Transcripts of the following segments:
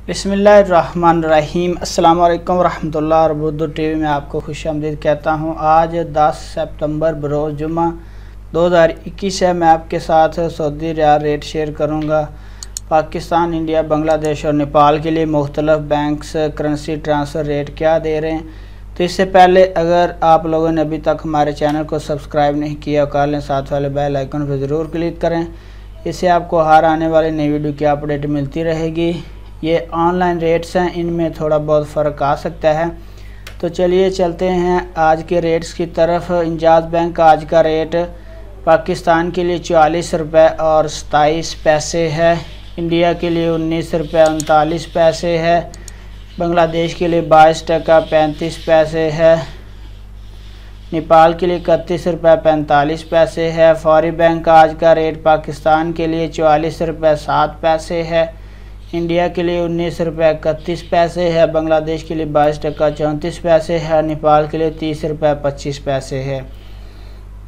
बिस्मिल्लाहिर्रहमानिर्रहीम। अस्सलाम वालेकुम रहमतुल्लाह। और बुर्द टीवी में आपको खुशामदीद कहता हूँ। आज 10 सितंबर बरोज़ जुमा 2021 है। मैं आपके साथ सऊदी रियाल रेट शेयर करूँगा। पाकिस्तान, इंडिया, बांग्लादेश और नेपाल के लिए मुख्तलिफ बैंक्स करेंसी ट्रांसफ़र रेट क्या दे रहे हैं। तो इससे पहले अगर आप लोगों ने अभी तक हमारे चैनल को सब्सक्राइब नहीं किया कर लें, साथ वाले बेल आइकन पर ज़रूर क्लिक करें। इससे आपको हर आने वाली नई वीडियो की अपडेट मिलती रहेगी। ये ऑनलाइन रेट्स हैं, इनमें थोड़ा बहुत फ़र्क आ सकता है। तो चलिए चलते हैं आज के रेट्स की तरफ। इंजाज़ बैंक का आज का रेट पाकिस्तान के लिए 44 रुपये और 27 पैसे है। इंडिया के लिए 19 रुपये 39 पैसे है। बांग्लादेश के लिए 22 टका 35 पैसे है। नेपाल के लिए 31 रुपये 45 पैसे है। फौरी बैंक का आज का रेट पाकिस्तान के लिए 44 रुपये 7 पैसे है। इंडिया के लिए 19 रुपये 31 पैसे है। बांग्लादेश के लिए 22 टका 34 पैसे है। नेपाल के लिए 30 रुपये 25 पैसे है।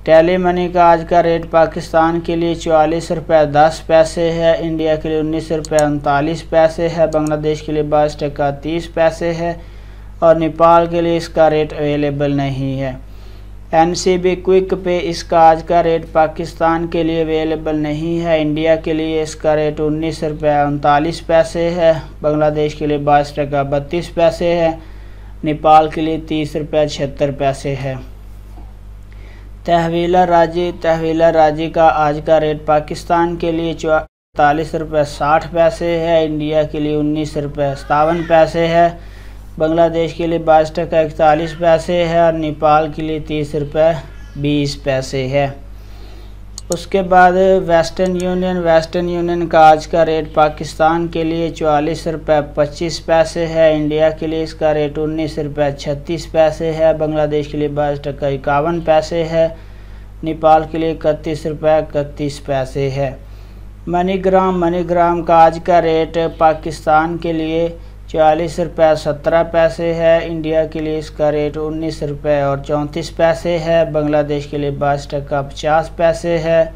टेली मनी का आज का रेट पाकिस्तान के लिए 44 रुपये 10 पैसे है। इंडिया के लिए 19 रुपये 39 पैसे है। बांग्लादेश के लिए 22 टका 30 पैसे है और नेपाल के लिए इसका रेट अवेलेबल नहीं है। NCB क्विक पे इसका आज का रेट पाकिस्तान के लिए अवेलेबल नहीं है। इंडिया के लिए इसका रेट 19 रुपये 39 पैसे है। बांग्लादेश के लिए 22 टका 32 पैसे है। नेपाल के लिए 30 रुपये 76 पैसे है। तहवीला राजी का आज का रेट पाकिस्तान के लिए 44 रुपये 60 पैसे है। इंडिया के लिए 19 रुपये 57 पैसे है। बांग्लादेश के लिए 22 टका 41 पैसे है और नेपाल के लिए 30 रुपये 20 पैसे है। उसके बाद वेस्टर्न यूनियन का आज का रेट पाकिस्तान के लिए 44 रुपये 25 पैसे है। इंडिया के लिए इसका रेट 19 रुपये 36 पैसे है। बांग्लादेश के लिए 22 टका 51 पैसे है। नेपाल के लिए 31 रुपये 31 पैसे है। मनीग्राम का आज का रेट पाकिस्तान के लिए 44 रुपये 17 पैसे है। इंडिया के लिए इसका रेट 19 रुपये और 34 पैसे है। बांग्लादेश के लिए 22 टका 50 पैसे है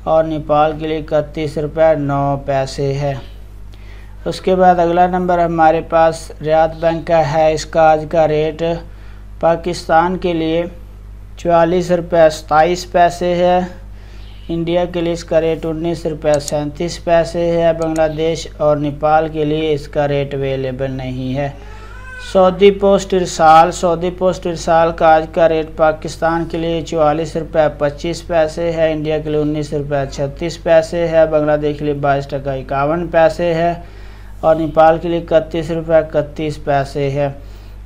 और नेपाल के लिए 31 रुपये 9 पैसे है। उसके बाद अगला नंबर हमारे पास रियाद बैंक का है। इसका आज का रेट पाकिस्तान के लिए 44 रुपये 27 पैसे है। इंडिया के लिए इसका रेट 19 रुपये 37 पैसे है। बांग्लादेश और नेपाल के लिए इसका रेट अवेलेबल नहीं है। सऊदी पोस्ट इरसाल का आज का रेट पाकिस्तान के लिए 44 रुपये 25 पैसे है। इंडिया के लिए 19 रुपये 36 पैसे है। बांग्लादेश के लिए 22 टका 51 पैसे है और नेपाल के लिए 31 रुपये 31 पैसे है।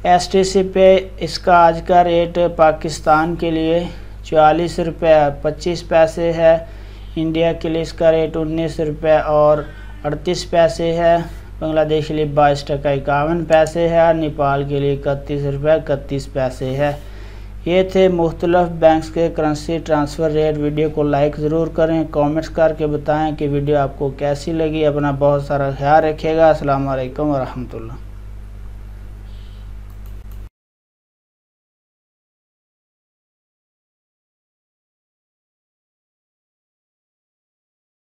STC पे इसका आज का रेट पाकिस्तान के लिए 44 रुपये 25 पैसे है। इंडिया के लिए इसका रेट 19 रुपये और 38 पैसे है। बांग्लादेश के लिए 22 टका 51 पैसे है और नेपाल के लिए 31 रुपये 31 पैसे है। ये थे मुख्तलिफ बैंक्स के करेंसी ट्रांसफ़र रेट। वीडियो को लाइक ज़रूर करें, कमेंट्स करके बताएं कि वीडियो आपको कैसी लगी। अपना बहुत सारा ख्याल रखिएगा। अस्सलाम वालेकुम व रहमतुल्लाह।